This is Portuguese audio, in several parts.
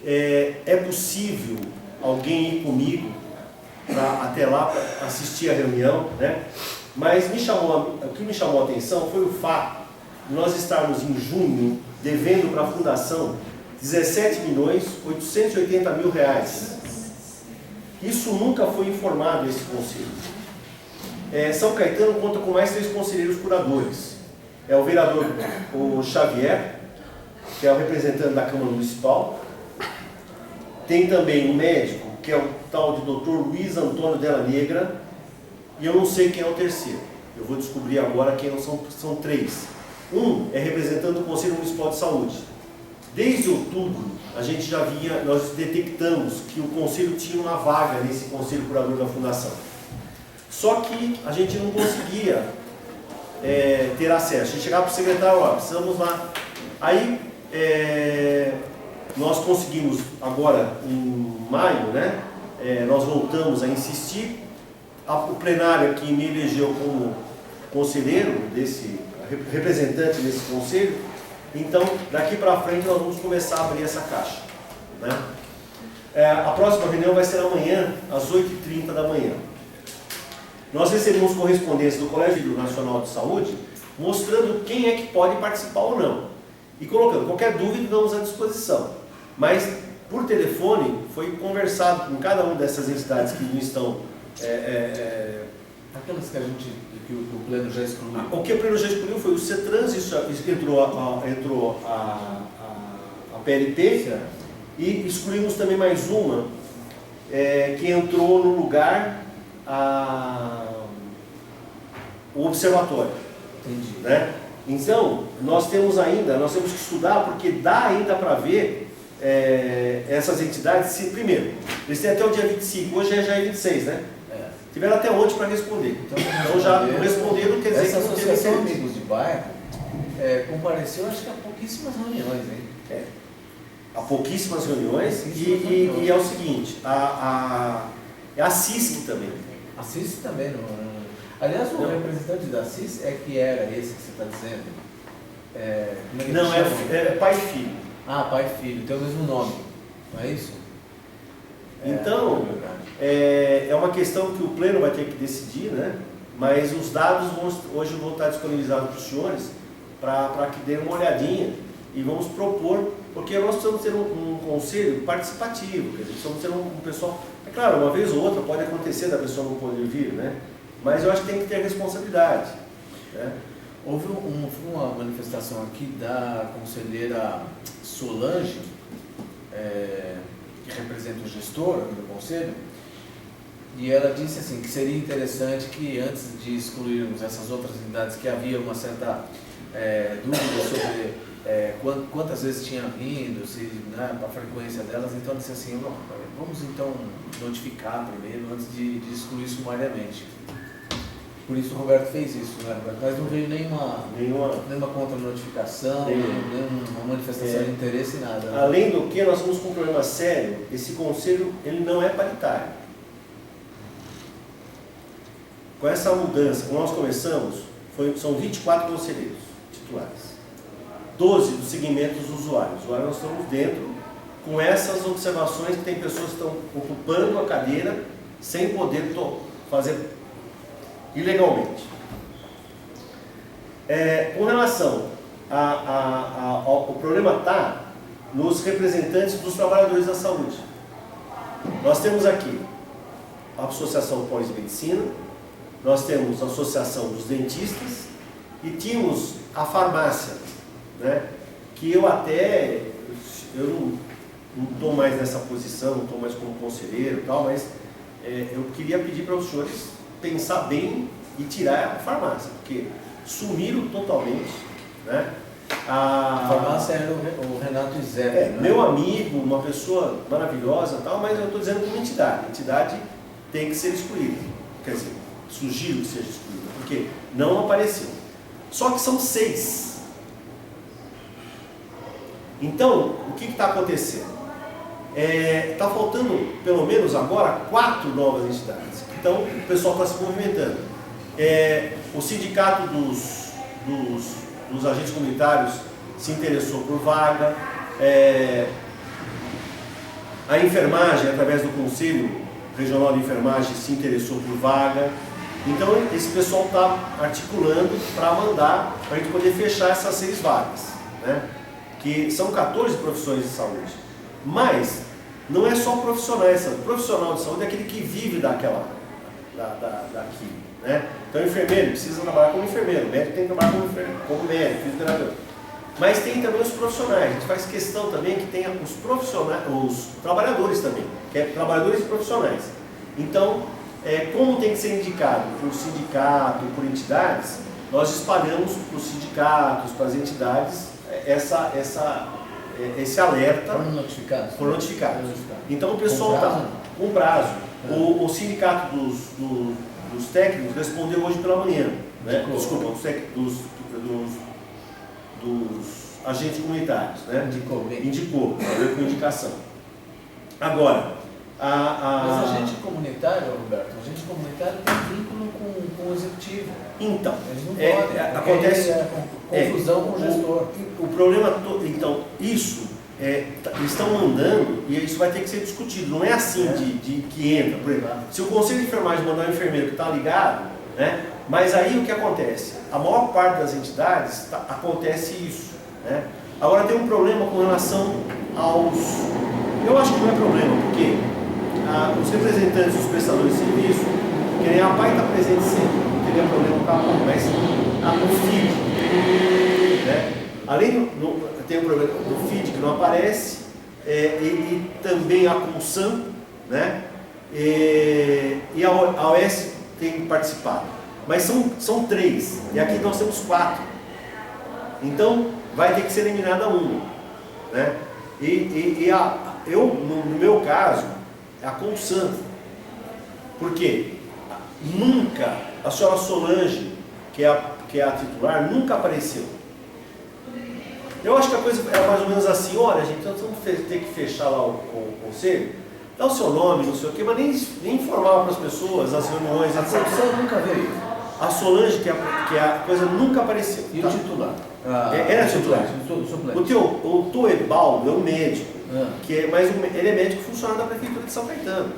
é possível alguém ir comigo até lá para assistir a reunião, né? Mas o que me chamou a atenção foi o fato de nós estarmos em junho devendo para a fundação 17.880.000 reais. Isso nunca foi informado a esse conselho. São Caetano conta com mais 3 conselheiros curadores. É o vereador o Xavier, que é o representante da Câmara Municipal. Tem também um médico, que é o tal de Dr. Luiz Antônio Della Negra, e eu não sei quem é o terceiro. Eu vou descobrir agora quem são 3. Um é representante do Conselho Municipal de Saúde. Desde outubro, nós detectamos que o Conselho tinha uma vaga nesse Conselho Curador da Fundação. Só que a gente não conseguia ter acesso. A gente chegava para o secretário, precisamos lá. Aí, nós conseguimos, agora em maio, né, nós voltamos a insistir. O plenário aqui me elegeu como conselheiro representante desse conselho. Então, daqui para frente nós vamos começar a abrir essa caixa, né? A próxima reunião vai ser amanhã, às 8h30 da manhã. Nós recebemos correspondência do Colégio Nacional de Saúde mostrando quem é que pode participar ou não. E colocando qualquer dúvida, damos à disposição. Mas, por telefone, foi conversado com cada uma dessas entidades que não estão... Aquelas que o pleno já excluiu. O que o pleno já excluiu foi o CETRANS, entrou a PLP, certo. E excluímos também mais uma, que entrou no lugar o observatório. Entendi. Né? Então, nós temos que estudar, porque dá ainda para ver essas entidades, primeiro, eles têm até o dia 25, hoje já é 26, né? Tiveram até ontem para responder. Então já não responderam, quer dizer essa que não teve Associação Amigos de Bairro compareceu, acho que a pouquíssimas reuniões, hein? Há pouquíssimas reuniões, e é o seguinte, a CISC também. A CISC também, não. Aliás, o representante da CISC que era esse que você está dizendo? Não, é pai e filho. Ah, pai e filho, tem o mesmo nome, não é isso? Então, é uma questão que o Pleno vai ter que decidir, né? Mas os dados hoje vão estar disponibilizados para os senhores, para que dêem uma olhadinha e vamos propor, porque nós precisamos ter um conselho participativo, quer dizer, precisamos ter um pessoal... É claro, uma vez ou outra pode acontecer da pessoa não poder vir, né? Mas eu acho que tem que ter responsabilidade, né? Houve uma manifestação aqui da conselheira Solange, que representa o gestor aqui do Conselho, e ela disse assim, que seria interessante que antes de excluirmos essas outras unidades que havia uma certa dúvida sobre quantas vezes tinha vindo, né, a frequência delas, então ela disse assim, vamos então notificar primeiro antes de excluir sumariamente. Por isso o Roberto fez isso, né, Roberto? Mas não veio nenhuma contra-notificação, nenhuma manifestação de interesse, nada. Né? Além do que, nós temos um problema sério, esse conselho ele não é paritário. Com essa mudança, quando nós começamos, são 24 conselheiros titulares, 12 do segmento dos usuários. Agora nós estamos dentro com essas observações que tem pessoas que estão ocupando a cadeira sem poder fazer ilegalmente. Com relação o problema está nos representantes dos trabalhadores da saúde. Nós temos aqui a Associação Pós-Medicina, nós temos a Associação dos Dentistas e tínhamos a farmácia, né? Que eu não estou mais nessa posição, não estou mais como conselheiro e tal, mas eu queria pedir para os senhores pensar bem e tirar a farmácia, porque sumiram totalmente, né? A farmácia era o Renato Izé, né? Meu amigo, uma pessoa maravilhosa, tal, mas eu estou dizendo como entidade. A entidade tem que ser excluída. Quer dizer, sugiro que seja excluída, porque não apareceu. Só que são 6. Então, o que está acontecendo? Está faltando, pelo menos agora, 4 novas entidades. Então, o pessoal está se movimentando. O sindicato dos agentes comunitários se interessou por vaga. A enfermagem, através do Conselho Regional de Enfermagem, se interessou por vaga. Então, esse pessoal está articulando para mandar, para a gente poder fechar essas 6 vagas, né? Que são 14 profissões de saúde. Mas, não é só profissionais, o profissional de saúde é aquele que vive daquilo, né? Então, o enfermeiro precisa trabalhar como enfermeiro, o médico tem que trabalhar como médico, fisioterapeuta. Mas tem também os profissionais, a gente faz questão também que tenha os profissionais, os trabalhadores também, que é trabalhadores e profissionais. Então, como tem que ser indicado por sindicato, por entidades, nós espalhamos para os sindicatos, para as entidades, esse alerta. Foram notificados. Então o pessoal está com prazo. O sindicato dos técnicos respondeu hoje pela manhã, né? Desculpa, dos agentes comunitários, né? Indicou, com indicação. Agora, mas agente comunitário, Roberto, agente comunitário tem vínculo com o executivo. Então, eles não podem, acontece confusão com o gestor. O problema todo, então, isso eles estão mandando e isso vai ter que ser discutido. Não é assim de que entra. Por exemplo, se o Conselho de Enfermagem mandar um enfermeiro que está ligado, né? Mas aí o que acontece? A maior parte das entidades acontece isso, né? Agora tem um problema com relação aos... Eu acho que não é problema, porque os representantes dos prestadores de serviço, que nem a PAI está presente sempre, não teria problema com a PAI, mas o FID, né? Além tem o problema do FID que não aparece, e também a CONSAM, né? E a OS tem participado. Mas são 3, e aqui nós temos 4. Então, vai ter que ser eliminada uma, né? Eu, no meu caso, a CONSAM. Por quê? Nunca, a senhora Solange, que é a titular, nunca apareceu. Eu acho que a coisa é mais ou menos assim: olha, gente, nós vamos ter que fechar lá o conselho, dá o seu nome, não sei o quê, mas nem informava para as pessoas, as reuniões, etc. A CONSAM nunca veio. A Solange, que a coisa nunca apareceu. E o titular? Era titular. O Toebaldo é um médico, mas ele é médico funcionário da Prefeitura de São Caetano.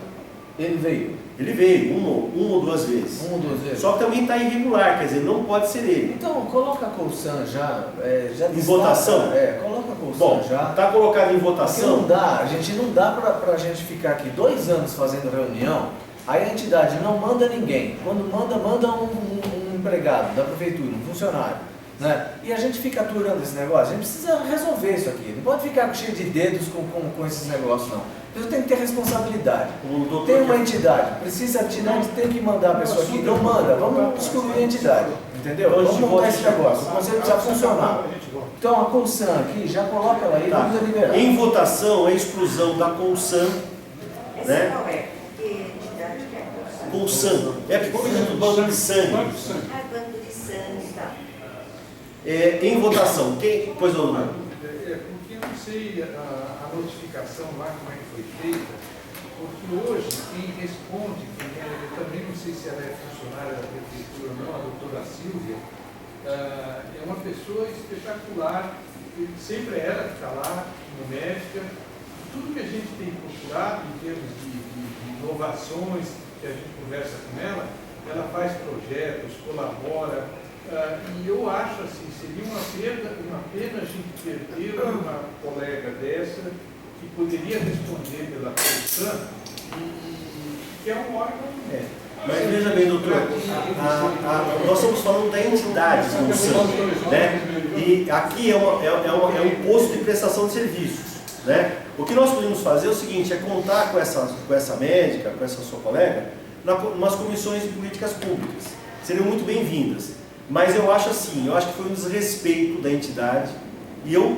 Ele veio? Ele veio, uma ou duas vezes. Uma ou duas vezes. Só que também está irregular, quer dizer, não pode ser ele. Então, coloca a CONSAM já em votação? Coloca a CONSAM. Bom, já. Está colocado em votação? Porque não dá para a gente ficar aqui 2 anos fazendo reunião, aí a entidade não manda ninguém. Quando manda um empregado da prefeitura, um funcionário, né? E a gente fica aturando esse negócio. A gente precisa resolver isso aqui. Não pode ficar cheio de dedos com esses negócios, não. Eu tenho que ter responsabilidade. Tem uma entidade, precisa tirar, tem que mandar a pessoa aqui, não manda, vamos excluir a entidade, entendeu? Vamos montar esse negócio, o conselho precisa funcionar. Então a CONSAM aqui, já coloca ela aí, vamos liberar. Em votação, a exclusão da CONSAM, né? Qual é? Que entidade que é a CONSAM? É porque do banco de sangue. banco de sangue, tá. Em votação, quem... Pois não, não. Porque eu não sei a notificação lá como é que foi feita, porque hoje quem responde, eu também não sei se ela é funcionária da prefeitura ou não, a doutora Silvia, é uma pessoa espetacular, sempre é ela que está lá, como médica. Tudo que a gente tem procurado em termos de inovações, que a gente conversa com ela faz projetos, colabora. E eu acho assim, seria uma pena a gente perder uma colega dessa que poderia responder pela CONSAM, que é um órgão. Mas veja bem, doutor, nós estamos falando da entidade CONSAM, né? E aqui é um posto de prestação de serviços, né? O que nós podemos fazer é o seguinte: é contar com essa médica, com essa sua colega, nas comissões de políticas públicas. Seriam muito bem-vindas. Mas eu acho assim, que foi um desrespeito da entidade, e eu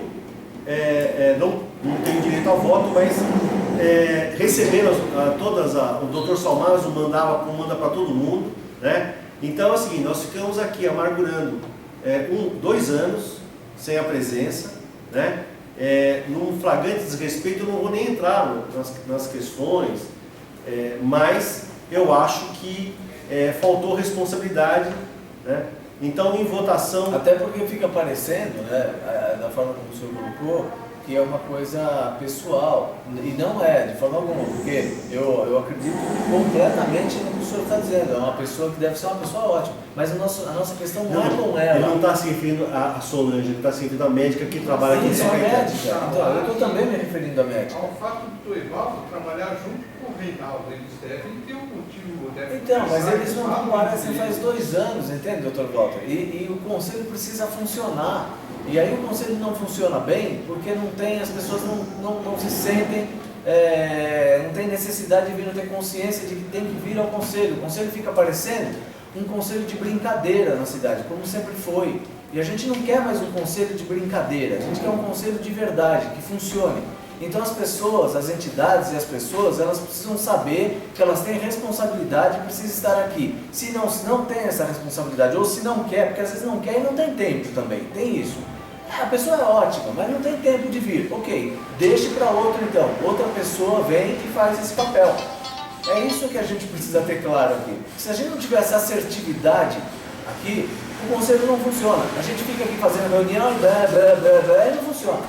não tenho direito ao voto, mas recebendo todas, o Dr. Salmazo manda para todo mundo, né? Então é o seguinte, nós ficamos aqui amargurando 2 anos sem a presença, né? Num flagrante desrespeito. Eu não vou nem entrar nas questões, mas eu acho que faltou responsabilidade, né? Então, em votação... Até porque fica parecendo, né, da forma como o senhor colocou, que é uma coisa pessoal, e não é, de forma alguma, porque eu acredito completamente no que o senhor está dizendo, é uma pessoa que deve ser uma pessoa ótima, mas a nossa questão não é com ela. Ele não está se referindo a Solange, ele está se referindo à médica que trabalha aqui em Sim, São é Caetano. médica, então, eu estou também me referindo à médica. Ao fato do Evaldo trabalhar junto com o Reinaldo, eles devem ter um motivo. Então, mas eles não aparecem faz 2 anos, entende, doutor Walter? E o conselho precisa funcionar. E aí o conselho não funciona bem porque as pessoas não se sentem, não tem necessidade de vir a ter consciência de que tem que vir ao conselho. O conselho fica parecendo um conselho de brincadeira na cidade, como sempre foi. E a gente não quer mais um conselho de brincadeira, a gente quer um conselho de verdade, que funcione. Então as pessoas, as entidades e as pessoas, elas precisam saber que elas têm responsabilidade e precisam estar aqui. Se não tem essa responsabilidade, ou se não quer, porque às vezes não quer e não tem tempo também, tem isso. A pessoa é ótima, mas não tem tempo de vir. Ok, deixe para outro então. Outra pessoa vem e faz esse papel. É isso que a gente precisa ter claro aqui. Se a gente não tiver essa assertividade aqui, o conselho não funciona. A gente fica aqui fazendo reunião e não funciona.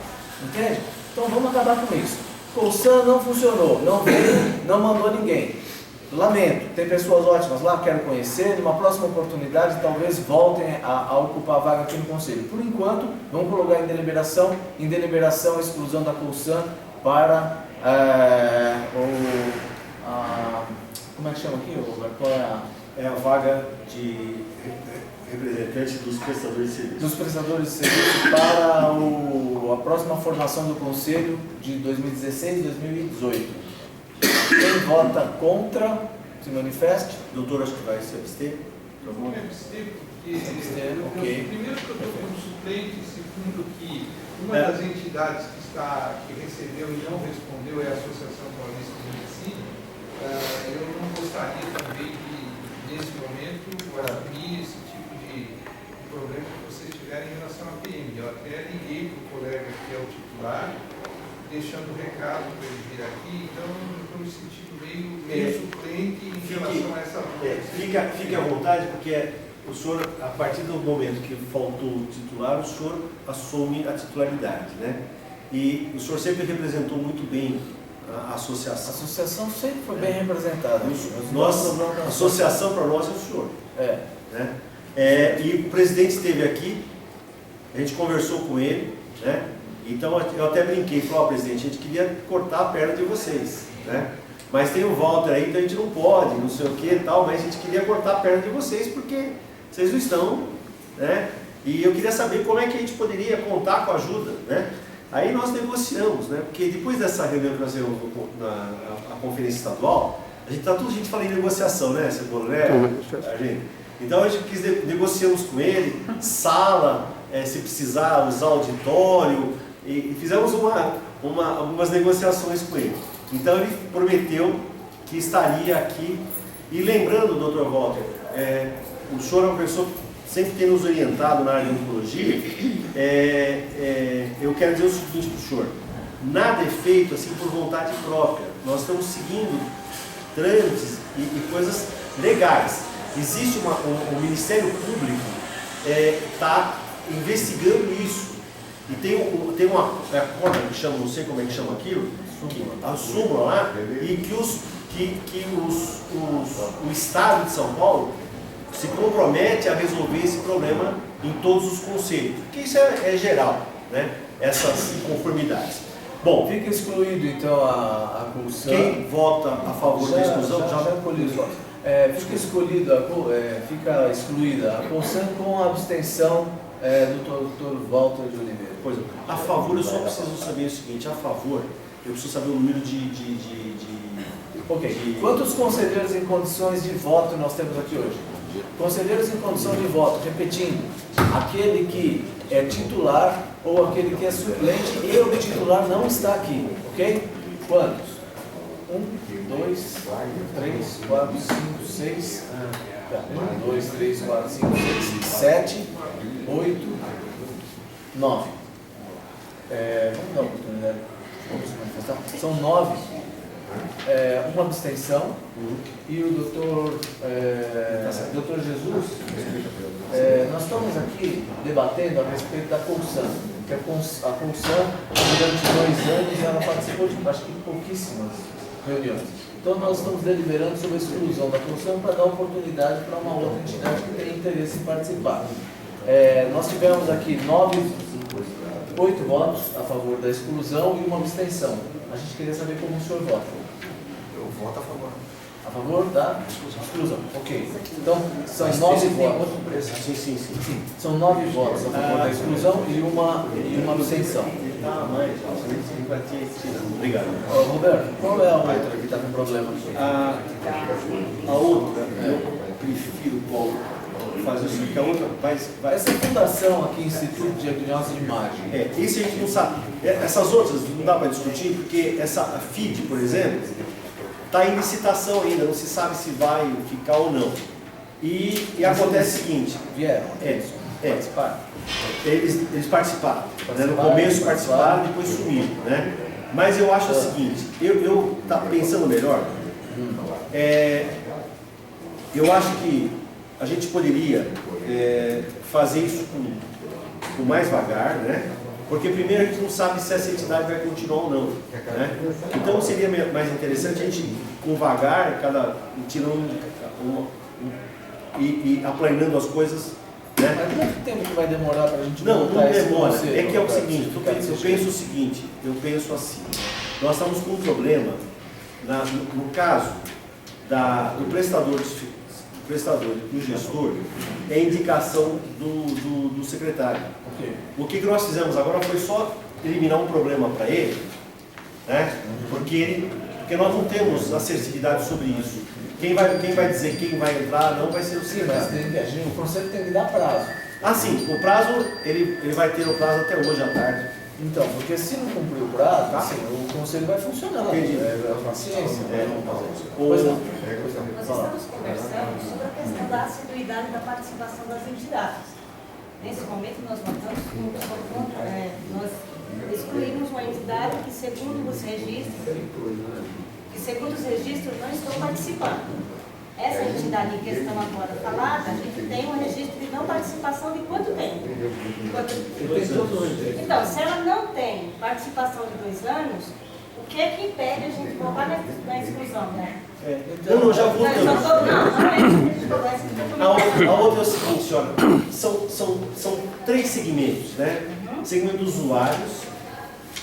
Entende? Então vamos acabar com isso. Coulsan não funcionou, não veio, não mandou ninguém. Lamento, tem pessoas ótimas lá, quero conhecer, numa próxima oportunidade talvez voltem a ocupar a vaga aqui no Conselho. Por enquanto, vamos colocar em deliberação a exclusão da Coulsan para como é que chama aqui? É a vaga de representante dos prestadores de serviço. Dos prestadores de serviço para a próxima formação do Conselho de 2016 e 2018. Quem vota contra, se manifeste. Doutor, acho que vai se abster. Eu vou me abster porque, ok. primeiro que eu estou como suplente, segundo que uma das entidades que recebeu e não respondeu é a Associação Paulista de Medicina. Eu não gostaria também de, nesse momento, assumir esse tipo de problema que vocês tiverem em relação à PM. Eu até liguei para o colega que é o titular, deixando o recado para ele vir aqui, então eu estou me sentindo meio suplente em relação a essa Fique à vontade, porque o senhor, a partir do momento que faltou o titular, o senhor assume a titularidade, né? E o senhor sempre representou muito bem a associação. A associação sempre foi bem representada. A associação para nós é o senhor. Né? E o presidente esteve aqui, a gente conversou com ele, né? Então eu até brinquei, falei, presidente, a gente queria cortar a perna de vocês, né? Mas tem o Walter aí, então a gente não pode, não sei o que e tal, mas a gente queria cortar a perna de vocês porque vocês não estão, né? E eu queria saber como é que a gente poderia contar com a ajuda, né? Aí nós negociamos, né? Porque depois dessa reunião que nós tivemos na conferência estadual, a gente fala em negociação, né, Cebola, né? Então a gente negociamos com ele, sala, se precisar usar auditório, e fizemos algumas negociações com ele. Então ele prometeu que estaria aqui. E lembrando, Dr. Walter, o senhor é uma pessoa que sempre tem nos orientado na área de oncologia. Eu quero dizer o seguinte para o senhor: nada é feito assim por vontade própria. Nós estamos seguindo trâmites e coisas legais. Existe o Ministério Público está investigando isso. E tem uma corda que chama, não sei como é que chama aquilo, a súmula lá, e que o Estado de São Paulo se compromete a resolver esse problema em todos os conselhos, porque isso é geral, né? Essas inconformidades. Bom, fica excluído então a Coulsan. Quem vota a favor da exclusão já colhi os votos. Fica excluída a Coulsan com a abstenção do Dr. Walter de Oliveira. Pois é. A favor, eu só preciso saber o seguinte: a favor, eu preciso saber o número Ok. Quantos conselheiros em condições de voto nós temos aqui hoje? Conselheiros em condição de voto, repetindo, aquele que é titular ou aquele que é suplente e o titular não está aqui, ok? Quantos? 1, 2, 3, 4, 5, 6, 1, 2, 3, 4, 5, 6, 7, 8, 9. Vamos dar uma oportunidade. São 9. Uma abstenção. E o doutor Jesus, nós estamos aqui debatendo a respeito da Coulsan. que a comissão, durante 2 anos, ela participou de, acho que, pouquíssimas reuniões. Então, nós estamos deliberando sobre a exclusão da comissão para dar oportunidade para uma outra entidade que tem interesse em participar. Nós tivemos aqui 8 votos a favor da exclusão e uma abstenção. A gente queria saber como o senhor vota. Eu voto a favor. A favor da exclusão. Ok. Então, são 9 votos. Sim. São 9 votos a favor da exclusão e uma abstenção. Obrigado. Roberto, qual é a outra que está com problema aqui? A outra, eu prefiro qual fazer isso, porque a outra vai Essa fundação aqui, Instituto de Diagnóstico de Imagem. isso a gente não sabe. Essas outras não dá para discutir, porque essa FID, por exemplo, está em licitação ainda, não se sabe se vai ficar ou não. E acontece o seguinte. Vieram? Participaram. Eles participaram. Né? No começo participaram, depois sumiram. Né? Mas eu acho o seguinte, eu estava pensando melhor, eu acho que a gente poderia fazer isso com mais vagar, né? Porque primeiro a gente não sabe se essa entidade vai continuar ou não. Né? Então seria mais interessante a gente, com vagar, tirando e aplanando as coisas. Né? Mas quanto tempo que vai demorar para a gente Não montar esse demora. conselho? É que é o seguinte, eu penso assim, nós estamos com um problema, no caso do prestador e do gestor, é a indicação do secretário. Okay. O que nós fizemos agora foi só eliminar um problema para ele, né? Porque nós não temos assertividade sobre isso. Quem vai dizer quem vai entrar não vai ser o Sim, mas secretário. o conselho tem que dar prazo. Ah, sim, o prazo, ele vai ter o prazo até hoje à tarde. Então, porque se não cumprir o prazo, Tá. assim, o conselho vai funcionar. Entendi. É paciência. Não fazer isso. Ou- Pois não. Nós estamos conversando sobre a questão da assiduidade da participação das entidades. Nesse momento, nós nós excluímos uma entidade que, segundo os registros, não estão participando. Essa entidade em questão agora falada, a gente tem um registro de não participação de quanto tempo? Então, se ela não tem participação de 2 anos, o que é que impede a gente voltar na exclusão, né? Não, já vou. Não é isso que a gente conversa. A outra é o seguinte, olha, são 3 segmentos, né? Segmento dos usuários,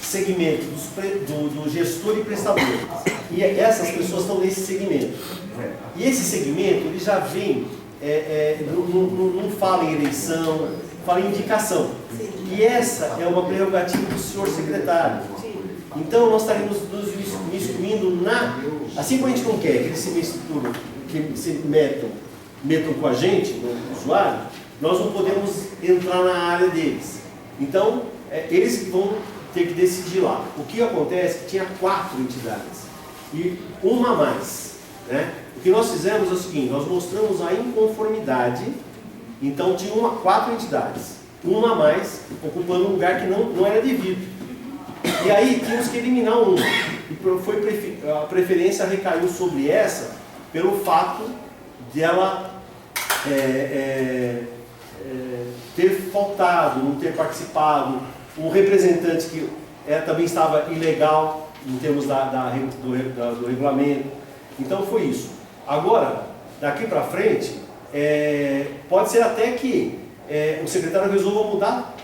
segmento do gestor e prestador. E essas pessoas estão nesse segmento. E esse segmento, ele já vem, não fala em eleição, fala em indicação. E essa é uma prerrogativa do senhor secretário. Então nós estaremos nos miscuindo assim como a gente não quer que eles se misturam, que se metam com a gente, no usuário, nós não podemos entrar na área deles. Então, eles que vão ter que decidir lá. O que acontece é que tinha 4 entidades e uma a mais. Né? O que nós fizemos é o seguinte, nós mostramos a inconformidade, então tinha 4 entidades, uma a mais, ocupando um lugar que não era devido. E aí tínhamos que eliminar uma. E a preferência recaiu sobre essa pelo fato de ela ter faltado, não ter participado, um representante que também estava ilegal em termos do regulamento. Então foi isso. Agora, daqui para frente, pode ser até que o secretário resolva mudar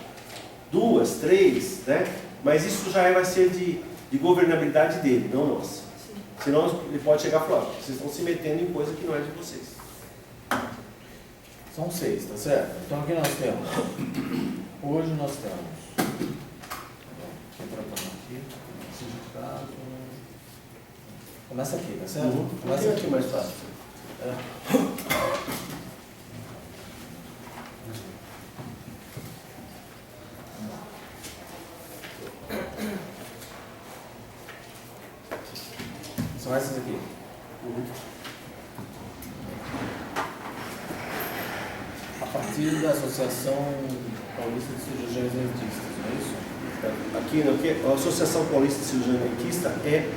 2, 3, né? Mas isso já vai ser de governabilidade dele, não nossa. Senão ele pode chegar e falar, vocês estão se metendo em coisa que não é de vocês. São 6, tá certo? Então aqui nós temos. Hoje nós temos. Sindicato. Começa aqui, tá certo? Começa aqui mais fácil. São essas aqui. A partir da Associação Paulista de Cirurgiões Dentistas, não é isso? Aqui, a Associação Paulista de Cirurgião Dentista é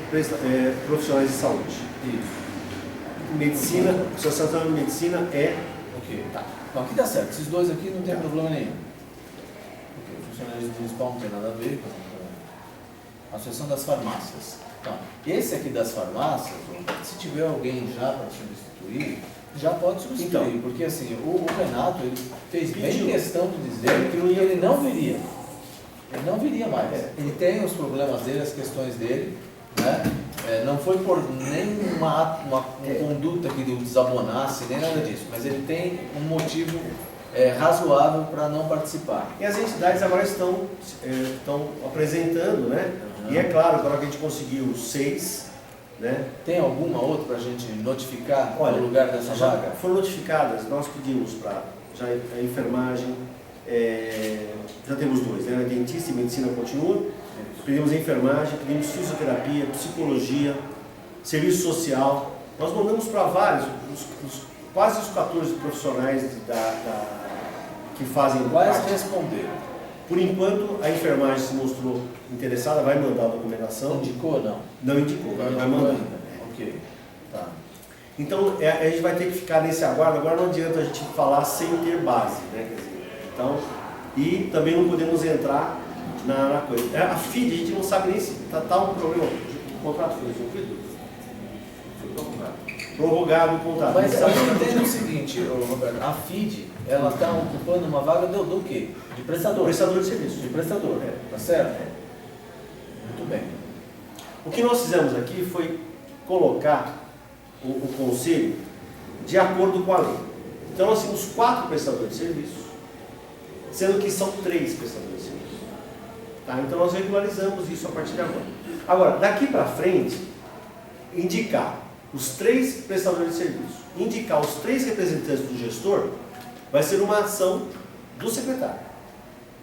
profissionais de saúde. Isso. Medicina, Associação de Medicina é... Ok, tá. Então aqui dá certo. Esses dois aqui não tem problema nenhum. Ok, funcionalismo municipal não tem nada a ver com a Associação das Farmácias. Então, esse aqui das farmácias, se tiver alguém já para substituir, já pode substituir, Então, porque assim, o Renato ele fez pediu. bem questão de dizer que ele não viria. Ele não viria mais. Ele tem os problemas dele, as questões dele, né? Não foi por nenhuma conduta que o desabonasse, nem nada disso, mas ele tem um motivo razoável para não participar. E as entidades agora estão apresentando, né? E é claro, agora que a gente conseguiu 6, né? Tem alguma outra para a gente notificar Olha, no lugar dessa já vaga? foram notificadas, nós pedimos para a enfermagem, já temos 2, né? Dentista e medicina continua, pedimos enfermagem, pedimos fisioterapia, psicologia, serviço social, nós mandamos para vários, quase os 14 profissionais que fazem Quais parte. responderam? Por enquanto, a enfermagem se mostrou interessada, vai mandar a documentação. Indicou ou não? Não indicou, vai Indicou mandar. ainda. Ok. Tá. Então, a gente vai ter que ficar nesse aguardo. Agora não adianta a gente falar sem ter base, né? Quer dizer, então, e também não podemos entrar na coisa. A FID, a gente não sabe nem se está um problema. O contrato foi resolvido? Foi prorrogado o contrato. Mas Não eu sabe- entendo o seguinte, Roberto, a FID, ela está ocupando uma vaga do quê? De prestador. Prestador de serviço. De prestador, tá certo? Muito bem. O que nós fizemos aqui foi colocar o conselho de acordo com a lei. Então nós temos 4 prestadores de serviço, sendo que são 3 prestadores de serviço. Tá? Então nós regularizamos isso a partir de agora. Agora, daqui para frente, indicar os 3 prestadores de serviço, indicar os 3 representantes do gestor, vai ser uma ação do secretário.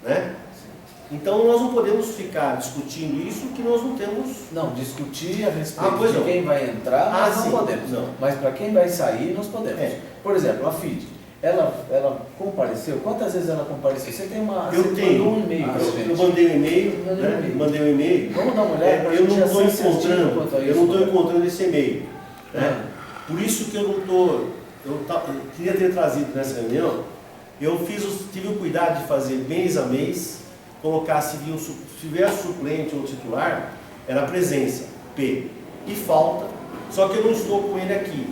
Né? Então nós não podemos ficar discutindo isso que nós não temos. Não, discutir a respeito pois de não. quem vai entrar, Ah, nós não sim. podemos. Não. Mas para quem vai sair, nós podemos. Por exemplo, a FID, ela compareceu, quantas vezes ela compareceu? Você tem uma. Eu você tenho. mandou um e-mail para Eu gente. mandei um e-mail, Mandei um né? e-mail. Mandei um e-mail. Vamos dar uma olhada pra Eu gente não estou ser certinho encontrando, quanto a eu isso, não estou Roberto. encontrando esse e-mail. Né? Por isso que eu não estou. Eu queria ter trazido nessa reunião. Eu tive o cuidado de fazer mês a mês, colocar se vier suplente ou titular, era a presença, P. E falta, só que eu não estou com ele aqui.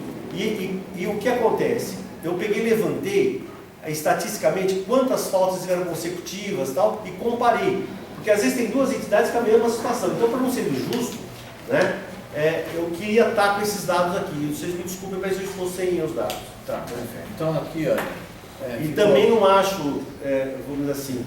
E o que acontece? Eu peguei e levantei, estatisticamente, quantas faltas tiveram consecutivas tal, e comparei. Porque às vezes tem 2 entidades com a mesma situação. Então, para não ser injusto, né, eu queria estar com esses dados aqui. Vocês me desculpem, mas eu estou sem os dados. Tá, perfeito. Então aqui, olha. E também não acho, vamos dizer assim,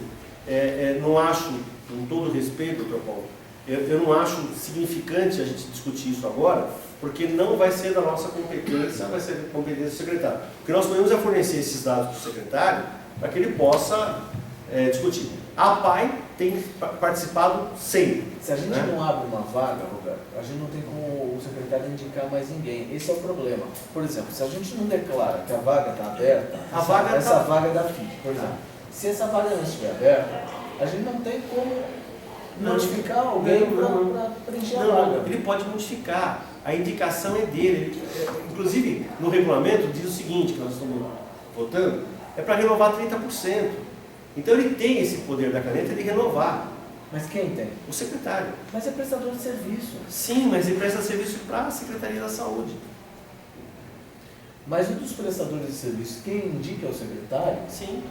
não acho, com todo respeito, doutor Paulo, eu não acho significante a gente discutir isso agora, porque não vai ser da nossa competência, vai ser da competência do secretário. O que nós podemos é fornecer esses dados para o secretário, para que ele possa discutir. A PAI tem participado sempre. Se a gente né? não abre uma vaga, Roberto, a gente não tem como o secretário indicar mais ninguém. Esse é o problema. Por exemplo, se a gente não declara que a vaga está aberta, essa vaga é da FID, por exemplo. Se essa vaga não estiver aberta, a gente não tem como notificar alguém para preencher a vaga. Ele pode modificar. A indicação é dele. Inclusive, no regulamento diz o seguinte, que nós estamos votando, é para renovar 30%. Então ele tem esse poder da caneta de renovar. Mas quem tem? O secretário. Mas é prestador de serviço. Sim, mas ele presta serviço para a Secretaria da Saúde. Mas um dos prestadores de serviço, quem indica é o secretário, Sim.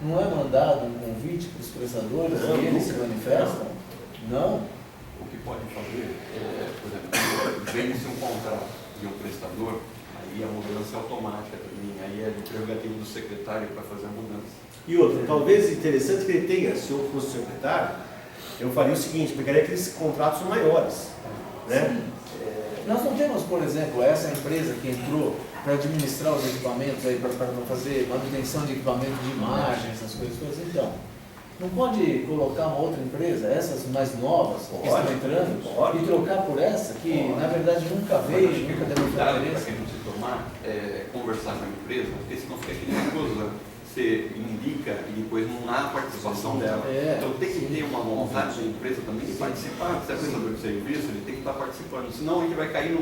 não é mandado um convite para os prestadores Não, e eles se nunca. manifestam? Não. O que pode fazer por exemplo, vende-se um contrato de um prestador, aí a mudança é automática também, aí é de prerrogativa do secretário para fazer a mudança. E outra, talvez interessante que ele tenha, se eu fosse secretário, eu faria o seguinte, pegaria aqueles contratos maiores. Né? Nós não temos, por exemplo, essa empresa que entrou para administrar os equipamentos, para fazer manutenção de equipamento de imagem, essas coisas. Então, não pode colocar uma outra empresa, essas mais novas que estão entrando, e trocar por essa que, na verdade, nunca veio, nunca O deu cuidado para interesse? que a gente tomar é conversar com a empresa, porque senão fica aquele coisa, você indica e depois não há participação dela. Então tem que ter uma vontade da empresa também de participar. Se é prestador de serviço, ele tem que estar participando, senão a gente vai cair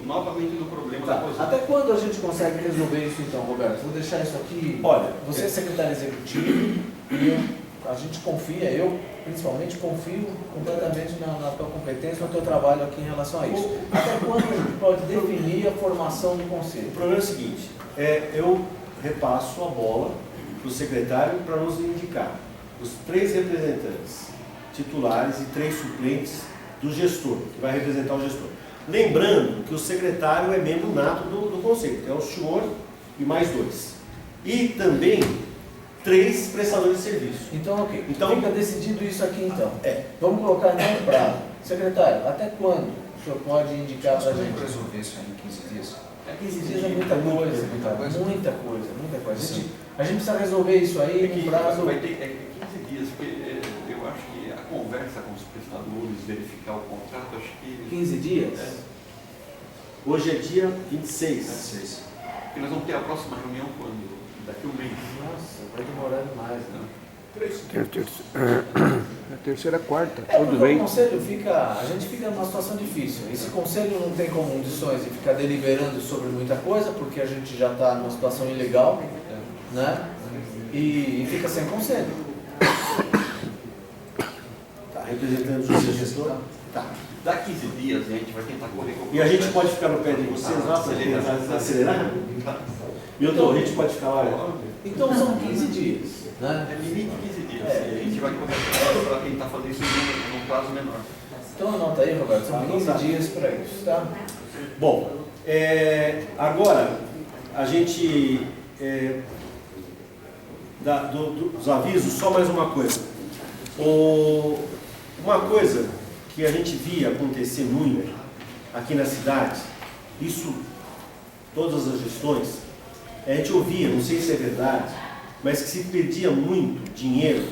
novamente no problema da posição. Até quando a gente consegue resolver isso então, Roberto? Vou deixar isso aqui. Olha, Você é secretário executivo e eu a gente confia, eu principalmente confio completamente na tua competência, no teu trabalho aqui em relação a isso. Até quando a gente pode definir a formação do conselho? O problema é o seguinte, eu repasso a bola para o secretário para nos indicar os 3 representantes titulares e 3 suplentes do gestor, que vai representar o gestor. Lembrando que o secretário é membro nato do conselho, que é o senhor e mais 2. E também 3 prestadores de serviço. Então, ok. Então, fica decidido isso aqui então. Vamos colocar então prazo. Secretário, até quando o senhor pode indicar para a gente? Resolver isso aí em 15 dias? 15 dias é muita coisa. Muita coisa. A gente precisa resolver isso aí no prazo. Vai ter 15 dias, porque eu acho que a conversa com os prestadores, verificar o contrato, acho que. 15 dias? Hoje é dia 26. 26. Porque nós vamos ter a próxima reunião quando? Daqui a um mês. Nossa, vai demorar demais, né? A terceira, quarta. Tudo bem. O conselho a gente fica numa situação difícil. Esse conselho não tem condições de ficar deliberando sobre muita coisa, porque a gente já está numa situação ilegal, né? E fica sem conselho. Tá representando o gestor? Tá. Dá 15 dias a gente vai tentar correr com o E a gente pode ficar no pé de vocês lá para acelerar? Milton, a gente pode ficar lá. Então são 15 dias. Né? É limite 15 dias. A gente vai conversar para tentar fazer isso num prazo menor. Então anota aí, Roberto, são 15 dias para isso, tá? Bom, agora a gente dos avisos, só mais uma coisa. Uma coisa que a gente via acontecer muito aqui na cidade, isso, todas as gestões, a gente ouvia, não sei se é verdade, mas que se perdia muito dinheiro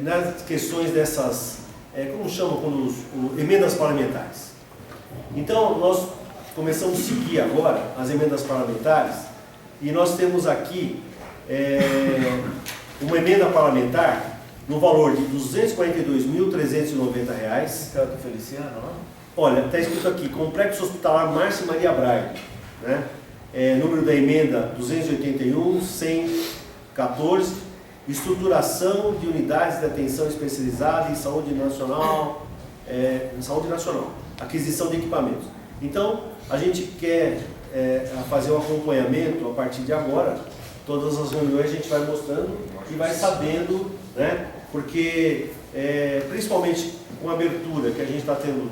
nas questões dessas, como chamam quando emendas parlamentares. Então, nós começamos a seguir agora as emendas parlamentares e nós temos aqui uma emenda parlamentar no valor de R$ 242.390. Ricardo Feliciano, não? Olha, está escrito aqui, Complexo Hospitalar Márcia Maria Braga, né? Número da emenda 281.114, estruturação de unidades de atenção especializada em saúde nacional, aquisição de equipamentos. Então, a gente quer fazer o acompanhamento a partir de agora, todas as reuniões a gente vai mostrando e vai sabendo, né? Porque, principalmente com a abertura que a gente está tendo,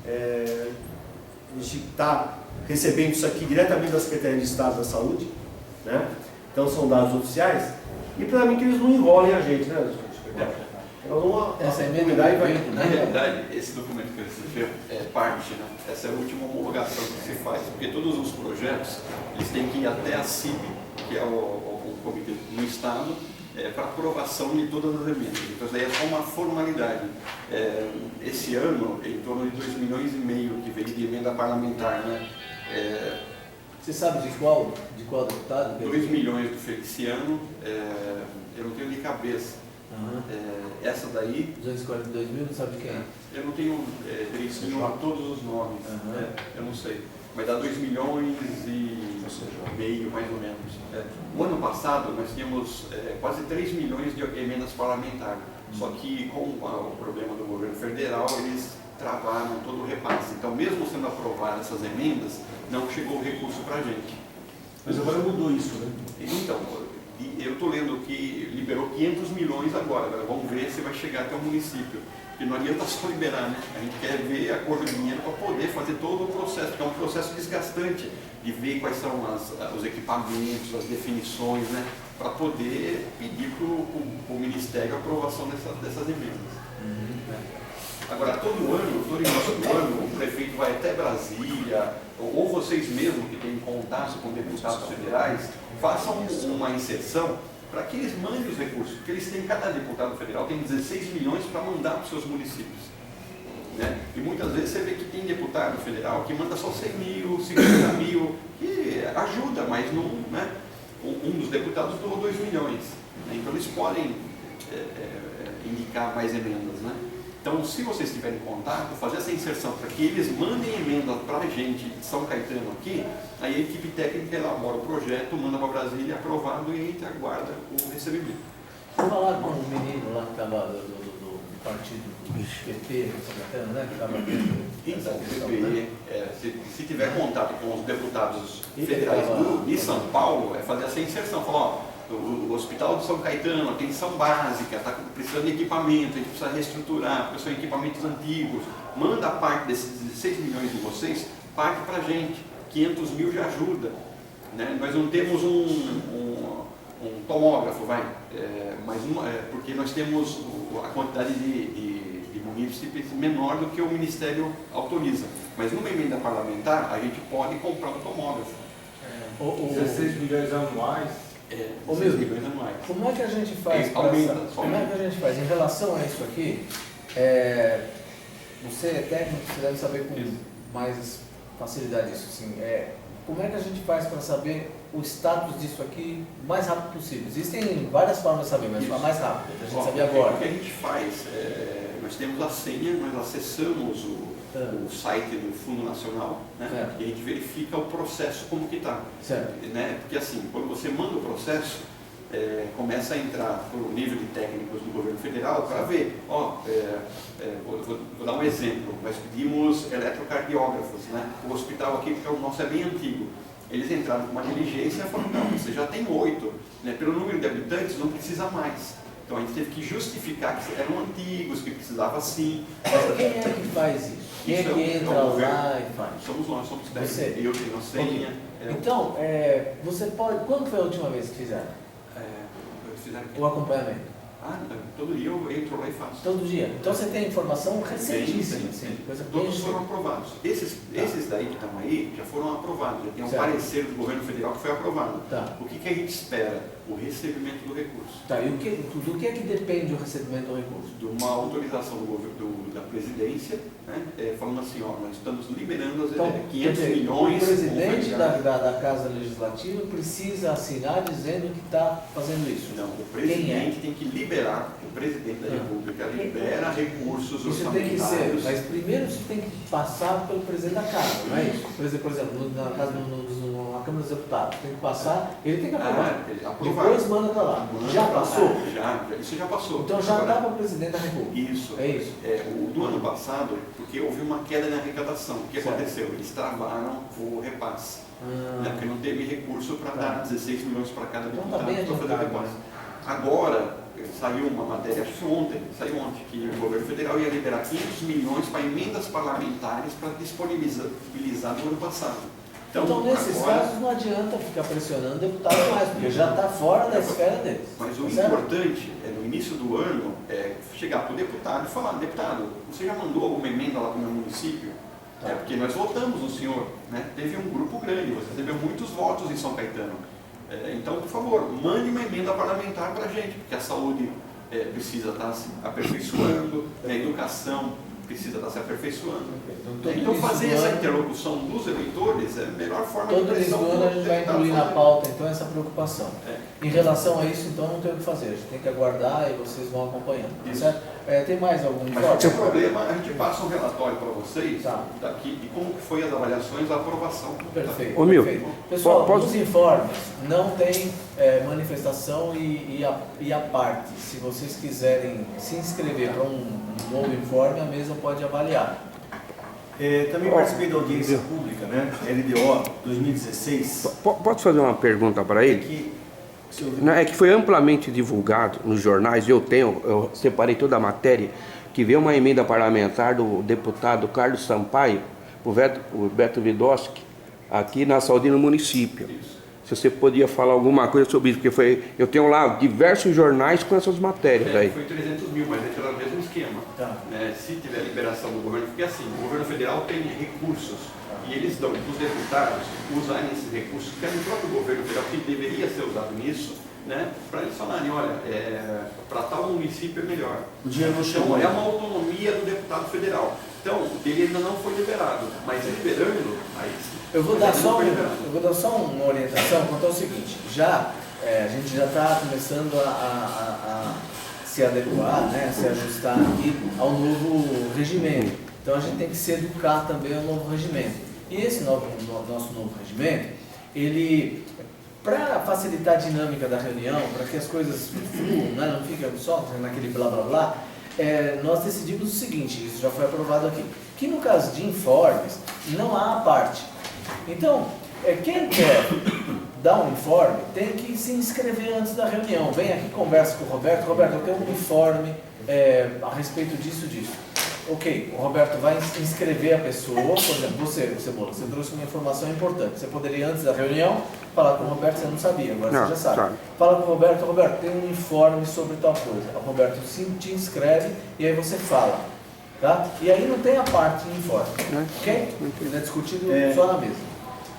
a gente está recebendo isso aqui diretamente da Secretaria de Estado da Saúde, né? Então são dados oficiais, e para mim que eles não enrolem a gente, né? Essa emenda vai. Na realidade, esse documento que você recebeu é parte, né? Essa é a última homologação que se faz, porque todos os projetos eles têm que ir até a CIB, que é o comitê no Estado, para aprovação de todas as emendas. Então, isso daí é só uma formalidade. Esse ano, em torno de 2,5 milhões que veio de emenda parlamentar, né? Você sabe de qual deputado? 2 milhões do Feliciano, eu não tenho de cabeça. Uhum. Essa daí... 242 mil, não sabe de quem? Eu não tenho direitinho a todos os nomes, eu não sei. Vai dar 2 milhões e meio, mais ou menos. O ano passado, nós tínhamos quase 3 milhões de emendas parlamentares. Só que, com o problema do governo federal, eles travaram todo o repasse. Então, mesmo sendo aprovadas essas emendas, não chegou o recurso para a gente. Mas agora mudou isso, né? Então, eu estou lendo que liberou 500 milhões agora. Vamos ver se vai chegar até o município. Porque não adianta só liberar, né? A gente quer ver a cor do dinheiro para poder fazer todo o processo, porque é um processo desgastante de ver quais são os equipamentos, as definições, né? Para poder pedir para o Ministério a aprovação dessas emendas. Né? Agora, todo início do ano, o prefeito vai até Brasília, ou vocês mesmos que têm contato com deputados federais, façam uma inserção para que eles mandem os recursos, porque eles têm, cada deputado federal tem 16 milhões para mandar para os seus municípios. Né? E muitas vezes você vê que tem deputado federal que manda só 100 mil, 50 mil, que ajuda, mas não, né? Um dos deputados doou 2 milhões. Né? Então eles podem indicar mais emendas. Né? Então, se vocês tiverem contato, fazer essa inserção para que eles mandem emenda para a gente de São Caetano aqui, aí a equipe técnica elabora o projeto, manda para Brasília, aprovado, e a gente aguarda o recebimento. Vou falar com o menino lá que estava do partido PP, né? Que estava Então, o PPE, se tiver contato com os deputados federais de São Paulo, é fazer essa inserção. Falar, ó, o Hospital de São Caetano, atenção básica, está precisando de equipamento, a gente precisa reestruturar, porque são equipamentos antigos. Manda a parte desses 16 milhões de vocês, parte para a gente. 500 mil já ajuda. Né? Nós não temos um tomógrafo, porque nós temos a quantidade de munícipes menor do que o Ministério autoriza. Mas numa emenda parlamentar, a gente pode comprar um tomógrafo. 16 milhões anuais. 16 milhões anuais. Como é que a gente faz como é que a gente faz? Em relação a isso aqui, você é técnico, você deve saber com mais facilidade isso. Assim, como é que a gente faz para saber o status disso aqui o mais rápido possível? Existem várias formas de saber, mas a mais rápida, a gente saber agora. O que a gente faz? Nós temos a senha, nós acessamos o site do Fundo Nacional, né? E a gente verifica o processo como que está. Né? Porque assim, quando você manda o processo, começa a entrar por nível de técnicos do governo federal para ver. Vou dar um exemplo. Nós pedimos eletrocardiógrafos, né? O hospital aqui, porque o nosso é bem antigo. Eles entraram com uma diligência e falaram, não, você já tem 8, né? Pelo número de habitantes não precisa mais. Então a gente teve que justificar que eram antigos, que precisava sim. Mas quem é que faz isso? Quem é que entra lá e faz? Somos nós, somos técnicos. Eu tenho a senha. Então, você pode... Quando foi a última vez que fizeram? O acompanhamento? Todo dia eu entro lá e faço. Todo dia? Então você tem informação recentíssima. Todos foram aprovados. Esses daí que estão aí já foram aprovados. Já tem um parecer do governo federal que foi aprovado. O que a gente espera? O recebimento do recurso. E do que é que depende o recebimento do recurso? De uma autorização da presidência, né, falando assim, ó, nós estamos liberando as 500 milhões. O presidente da Casa Legislativa precisa assinar dizendo que está fazendo isso. Não, o presidente tem que liberar, o presidente da República libera recursos orçamentários. Isso tem que ser, mas primeiro isso tem que passar pelo presidente da Casa, não é isso? Por exemplo, na Câmara dos Deputados, tem que passar, ele tem que aprovar. Depois manda para lá. Já passou? Isso já passou. Então já está para o presidente da República. Isso. É isso. O do ano passado, porque houve uma queda na arrecadação. O que aconteceu? Eles travaram o repasse. Porque não teve recurso para dar 16 milhões para cada deputado para fazer o repasse. Agora, saiu uma matéria, acho que saiu ontem, que o governo federal ia liberar 500 milhões para emendas parlamentares para disponibilizar no ano passado. Então nesses casos não adianta ficar pressionando o deputado mais, porque já está fora da esfera deles. Mas o importante é no início do ano chegar para o deputado e falar, deputado, você já mandou alguma emenda lá para o meu município? Porque nós votamos no senhor, né? Teve um grupo grande, você recebeu muitos votos em São Caetano. Então, por favor, mande uma emenda parlamentar para a gente, porque a saúde precisa estar se aperfeiçoando, a educação precisa estar se aperfeiçoando. Então fazer essa interlocução dos eleitores é a melhor forma de pressão. Todo ano a gente vai incluir na pauta, então, essa preocupação. Em relação a isso, então, não tem o que fazer. A gente tem que aguardar e vocês vão acompanhando. Certo? Tem mais algum informe? Mas não tem problema, a gente passa um relatório para vocês daqui de como que foi as avaliações, a aprovação. Perfeito. Perfeito. Pessoal, nos informes não tem manifestação e a parte. Se vocês quiserem se inscrever para um novo informe, a mesa pode avaliar. Também participei da audiência pública, né? LDO 2016. Posso fazer uma pergunta para ele? É que foi amplamente divulgado nos jornais, eu separei toda a matéria, que veio uma emenda parlamentar do deputado Carlos Sampaio, o Beto Vidosky, aqui na saúde no município. Se você podia falar alguma coisa sobre isso, porque eu tenho lá diversos jornais com essas matérias aí. Foi 300 mil, mas é pelo mesmo esquema. Se tiver liberação do governo, porque assim, o governo federal tem recursos e eles dão para os deputados usarem esses recursos, que é no próprio governo federal que deveria ser usado nisso, né, para eles falarem, olha, para tal município é melhor. O dinheiro não chegou. É uma autonomia do deputado federal. Então, ele ainda não foi liberado, mas liberando, aí eu vou dar só uma orientação quanto ao seguinte, a gente já está começando a se adequar, né, se ajustar aqui ao novo regimento. Então a gente tem que se educar também ao novo regimento. E esse nosso novo regimento, ele Para facilitar a dinâmica da reunião, para que as coisas fluam, né, não fiquem só naquele blá blá blá, nós decidimos o seguinte, isso já foi aprovado aqui, que no caso de informes, não há a parte. Então, quem quer dar um informe tem que se inscrever antes da reunião. Vem aqui, conversa com o Roberto. Roberto, eu tenho um informe a respeito disso. Ok, o Roberto vai inscrever a pessoa, por exemplo, você, Cebola, você trouxe uma informação importante. Você poderia, antes da reunião, falar com o Roberto, você não sabia, agora você já sabe. Claro. Fala com o Roberto, tem um informe sobre tal coisa. O Roberto te inscreve e aí você fala. Tá? E aí não tem a parte de informe, ok? Ele é discutido só na mesa.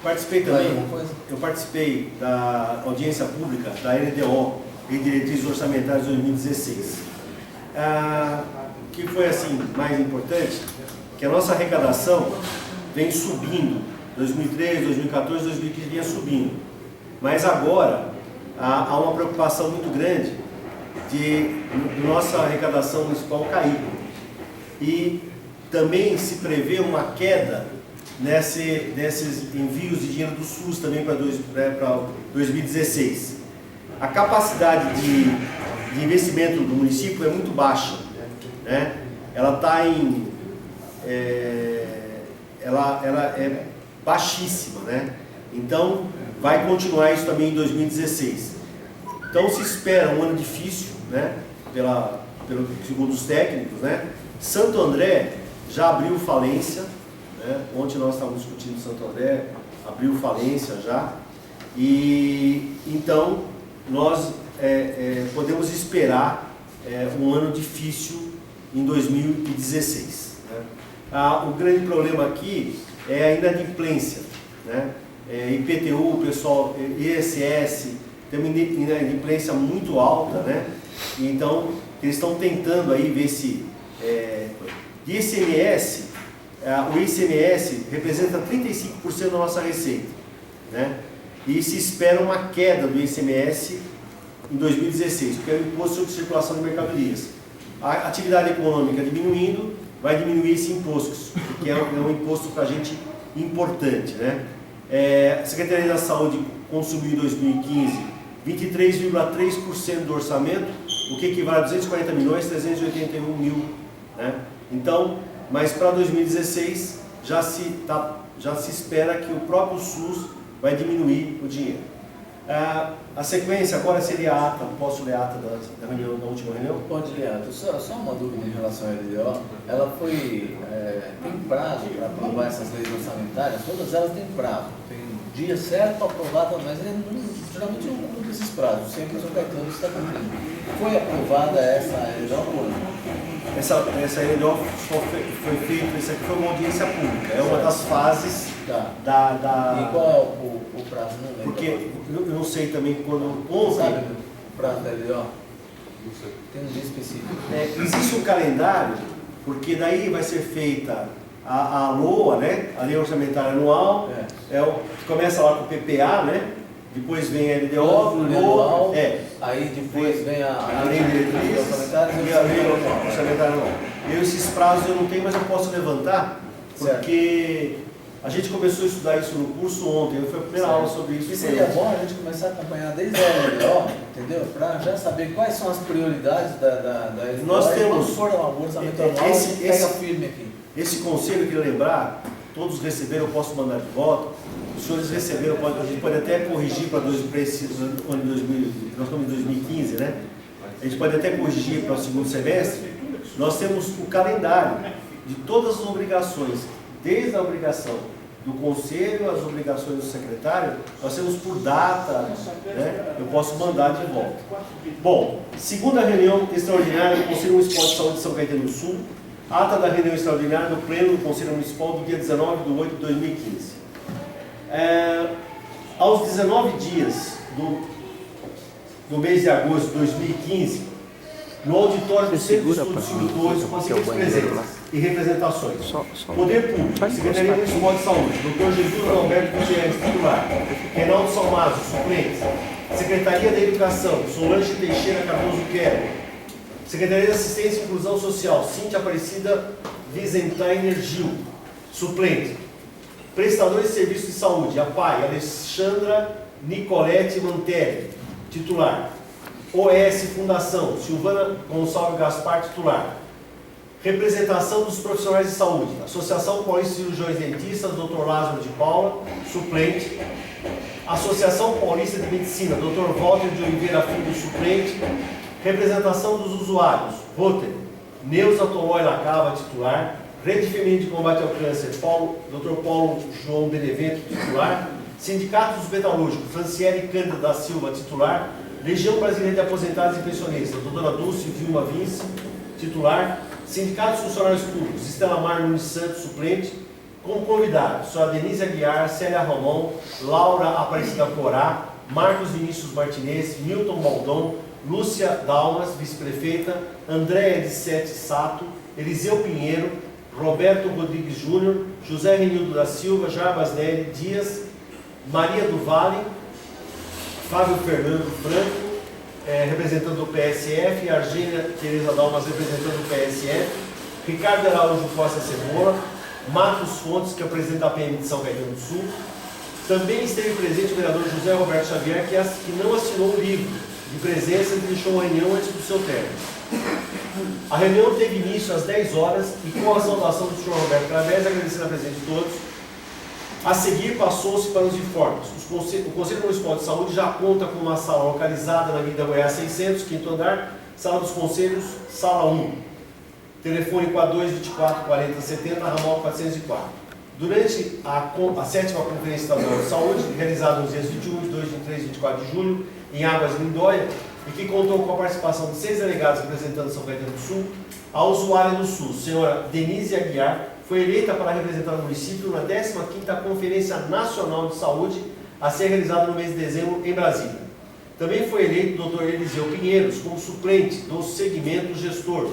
Participei também, eu participei da audiência pública da LDO em Diretrizes Orçamentárias 2016. O que foi assim mais importante, que a nossa arrecadação vem subindo, 2013, 2014, 2015 vinha subindo, mas agora há uma preocupação muito grande de nossa arrecadação municipal cair, e também se prevê uma queda desses envios de dinheiro do SUS também para 2016. A capacidade de investimento do município é muito baixa, né? Ela está ela é baixíssima, né? Então vai continuar isso também em 2016. Então se espera um ano difícil, né? Segundo os técnicos, né? Santo André já abriu falência, né? Ontem nós estávamos discutindo Santo André, abriu falência já, e então nós podemos esperar um ano difícil em 2016. Né? O grande problema aqui é a inadimplência, né? IPTU, pessoal, ISS, tem uma inadimplência muito alta, né? Então eles estão tentando aí ver se ICMS, o ICMS representa 35% da nossa receita, né? E se espera uma queda do ICMS em 2016, porque é o Imposto sobre Circulação de Mercadorias. A atividade econômica diminuindo, vai diminuir esse imposto, que é um imposto para a gente importante, né? A Secretaria da Saúde consumiu em 2015 23,3% do orçamento, o que equivale a 240 milhões 381 mil, né? Então, mas para 2016 já se espera que o próprio SUS vai diminuir o dinheiro. A sequência agora seria a ata. Posso ler a ata da reunião, da última reunião? Pode ler a ata. Só uma dúvida em relação à LDO. Ela foi... tem prazo para aprovar essas leis orçamentárias? Todas elas têm prazo. Tem dia certo para aprovar, mas geralmente não cumpre esses prazos. Sempre o São Caetano está cumprindo. Foi aprovada essa LDO quando? Essa LDO foi feita, isso aqui foi uma audiência pública, é uma das fases da... E qual é o prazo? Não lembro. Porque eu não sei também quando... Ontem... Sabe o prazo da LDO? Não sei. Tem um dia específico. Existe um calendário, porque daí vai ser feita a LOA, né? A Lei Orçamentária Anual, começa lá com o PPA, né? Depois vem a LDO, anual, aí depois vem a lei de diretrizes e a lei orçamentária anual. Esses prazos eu não tenho, mas eu posso levantar, porque a gente começou a estudar isso no curso ontem, foi a primeira aula sobre isso. E seria bom a gente começar a acompanhar desde a LDO, entendeu? Para já saber quais são as prioridades da LDO. Nós temos, quando for o orçamento anual, a gente pega firme aqui. Esse conselho, eu queria lembrar, todos receberam, eu posso mandar de volta. Os senhores receberam, a gente pode até corrigir para esse ano de 2000, nós estamos em 2015, né? A gente pode até corrigir para o segundo semestre. Nós temos o calendário de todas as obrigações, desde a obrigação do conselho, as obrigações do secretário, nós temos por data, né? Eu posso mandar de volta. Bom, segunda reunião extraordinária do Conselho Municipal de Saúde de São Caetano do Sul, ata da reunião extraordinária do Pleno do Conselho Municipal do dia 19 de 8 de 2015. Aos 19 dias do mês de agosto de 2015, no auditório do Centro de Estudos Indutores, com seguintes presenças e representações: Poder Público, Secretaria Municipal de Saúde, Dr. Jesus Alberto Gutierrez, titular; Reinaldo Salmazo, suplente; Secretaria da Educação, Solange Teixeira Cardoso Quero; Secretaria de Assistência e Inclusão Social, Cíntia Aparecida Vizentainer Gil, suplente; Prestadores de Serviços de Saúde, APAI, Alexandra Nicolete Mantelli, titular. OS Fundação, Silvana Gonçalves Gaspar, titular. Representação dos profissionais de saúde, Associação Paulista de Cirurgiões Dentistas, Dr. Lázaro de Paula, suplente. Associação Paulista de Medicina, Dr. Walter de Oliveira Filho, suplente. Representação dos usuários, Rotary, Neuza Tolói Lacava, titular. Rede Feminina de Combate ao Câncer, Dr. Paulo João Benevento, titular. Sindicato dos Metalúrgicos, Franciele Cândida da Silva, titular. Legião Brasileira de Aposentados e Pensionistas, Dra. Dulce Vilma Vince, titular. Sindicato dos Funcionários Públicos, Estela Mar Nunes Santos, suplente. Como convidados, Sra. Denise Aguiar, Célia Romão, Laura Aparecida Corá, Marcos Vinícius Martinez, Milton Baldon, Lúcia Dalmas, vice-prefeita, Andréia de Sete Sato, Eliseu Pinheiro, Roberto Rodrigues Júnior, José Renildo da Silva, Jarbas Nery Dias, Maria do Vale, Fábio Fernando Franco, representando o PSF, Argênia Tereza Dalmas, representando o PSF, Ricardo Araújo Costa Cebola, Matos Fontes, que é o presidente da PM de São Caetano do Sul. Também esteve presente o vereador José Roberto Xavier, que não assinou o livro de presença e deixou a reunião antes do seu término. A reunião teve início às 10 horas e com a saudação do senhor Roberto Cravés, agradecendo a presença de todos. A seguir, passou-se para os informes. O Conselho Municipal de Saúde já conta com uma sala localizada na Avenida Goiás 600, quinto andar, Sala dos Conselhos, Sala 1. Telefone 4224-4070, ramal 404. Durante a 7ª Conferência Estadual de Saúde, realizada nos dias 21, 22, 23 e 24 de julho, em Águas Lindóia, e que contou com a participação de 6 delegados representando São Caetano do Sul, a usuária do SUS, senhora Denise Aguiar, foi eleita para representar o município na 15ª Conferência Nacional de Saúde, a ser realizada no mês de dezembro em Brasília. Também foi eleito o Dr. Eliseu Pinheiros como suplente do segmento gestor,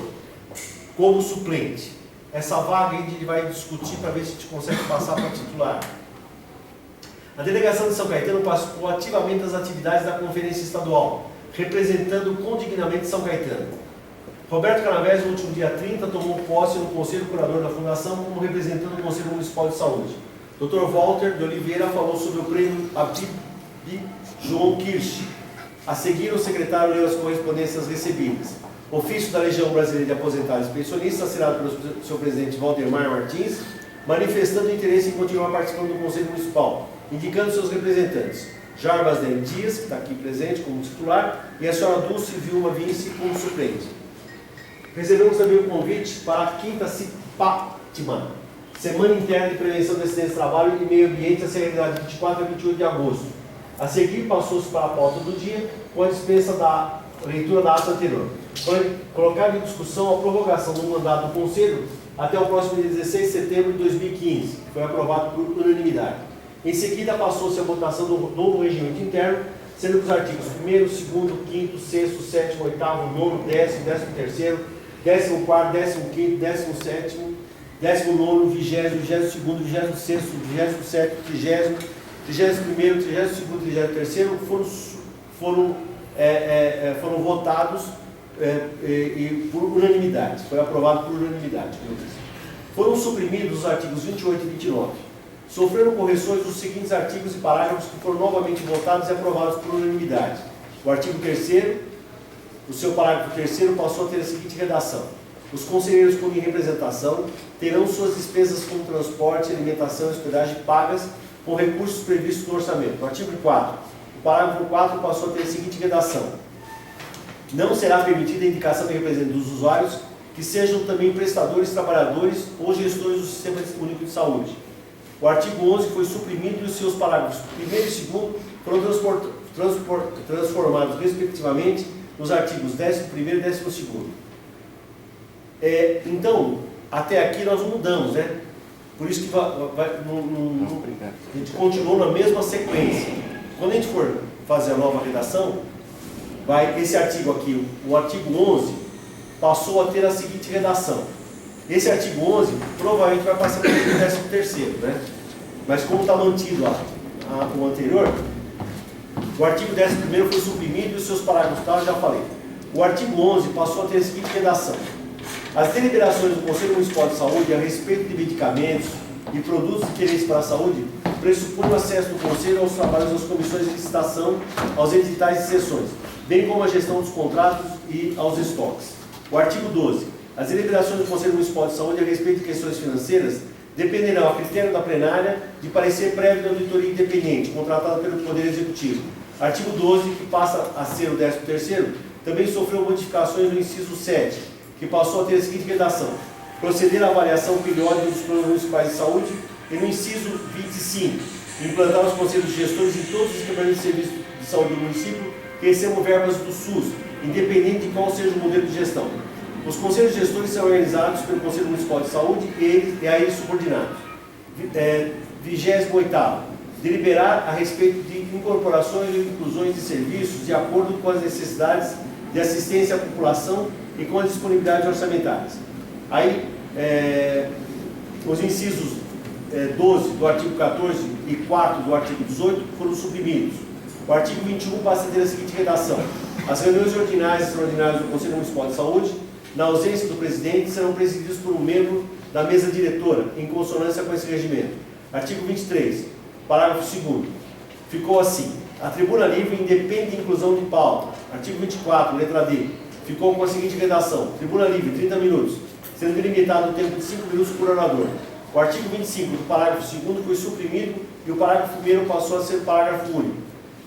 como suplente. Essa vaga a gente vai discutir para ver se a gente consegue passar para titular. A delegação de São Caetano participou ativamente das atividades da Conferência Estadual, representando condignamente São Caetano. Roberto Canavés, no último dia 30, tomou posse no Conselho Curador da Fundação como representante do Conselho Municipal de Saúde. Dr. Walter de Oliveira falou sobre o prêmio Abib João Kirsch. A seguir, o secretário leu as correspondências recebidas. Ofício da Legião Brasileira de Aposentados e Pensionistas, assinado pelo seu presidente Valdemar Martins, manifestando interesse em continuar participando do Conselho Municipal, indicando seus representantes. Jarbas Nery Dias, que está aqui presente como titular, e a senhora Dulce Vilma Vince como suplente. Recebemos também o convite para a 5ª CIPATMA, Semana Interna de Prevenção de Acidentes de Trabalho e Meio Ambiente, a ser realizada de 24 a 28 de agosto. A seguir, passou-se para a pauta do dia, com a dispensa da leitura da ata anterior. Foi colocada em discussão a prorrogação do mandato do Conselho até o próximo dia 16 de setembro de 2015, que foi aprovado por unanimidade. Em seguida, passou-se a votação do novo regimento interno, sendo que os artigos 1º, 2º, 5º, 6º, 7º, 8º, 9º, 10º, 13º, 14º, 15º, 17º, 19º, 20º, 22º, 26º, 27º, 30º, 31º, 32º, 33º foram votados por unanimidade, foi aprovado por unanimidade. Foram suprimidos os artigos 28 e 29. Sofreram correções os seguintes artigos e parágrafos que foram novamente votados e aprovados por unanimidade. O artigo 3º, o seu parágrafo 3º passou a ter a seguinte redação: os conselheiros por representação terão suas despesas com transporte, alimentação e hospedagem pagas com recursos previstos no orçamento. O artigo 4, o parágrafo 4 passou a ter a seguinte redação: não será permitida a indicação de representante dos usuários que sejam também prestadores, trabalhadores ou gestores do Sistema Único de Saúde. O artigo 11 foi suprimido e os seus parágrafos 1º e 2º foram transformados, respectivamente, nos artigos 11º e 12º. Então, até aqui nós mudamos, né? Por isso que a gente continuou na mesma sequência. Quando a gente for fazer a nova redação, esse artigo aqui, o artigo 11, passou a ter a seguinte redação. Esse artigo 11 provavelmente vai passar para o 13º, né? Mas como está mantido o anterior, o artigo 11º foi suprimido e os seus parágrafos tal, eu já falei. O artigo 11 passou a ter a seguinte redação: as deliberações do Conselho Municipal de Saúde a respeito de medicamentos e produtos de interesse para a saúde pressupõe o acesso do Conselho aos trabalhos das comissões de licitação, aos editais de sessões, bem como a gestão dos contratos e aos estoques. O artigo 12. As deliberações do Conselho Municipal de Saúde a respeito de questões financeiras dependerão, a critério da plenária, de parecer prévio da auditoria independente, contratada pelo Poder Executivo. Artigo 12, que passa a ser o 13º, também sofreu modificações no inciso 7, que passou a ter a seguinte redação: proceder à avaliação periódica dos planos municipais de saúde, e no inciso 25, implantar os conselhos gestores em todos os equipamentos de serviço de saúde do município que recebam verbas do SUS, independente de qual seja o modelo de gestão. Os conselhos gestores são organizados pelo Conselho Municipal de Saúde e a eles subordinados. 28º. Deliberar a respeito de incorporações e inclusões de serviços de acordo com as necessidades de assistência à população e com as disponibilidades orçamentárias. Aí, os incisos 12 do artigo 14 e 4 do artigo 18 foram suprimidos. O artigo 21 passa a ter a seguinte redação: as reuniões ordinárias e extraordinárias do Conselho Municipal de Saúde, na ausência do presidente, serão presididas por um membro da mesa diretora, em consonância com esse regimento. Artigo 23, parágrafo 2º. Ficou assim: a tribuna livre independe de inclusão de pauta. Artigo 24, letra D. Ficou com a seguinte redação: tribuna livre, 30 minutos, sendo limitado o tempo de 5 minutos por orador. O artigo 25 do parágrafo 2º foi suprimido e o parágrafo 1º passou a ser parágrafo único.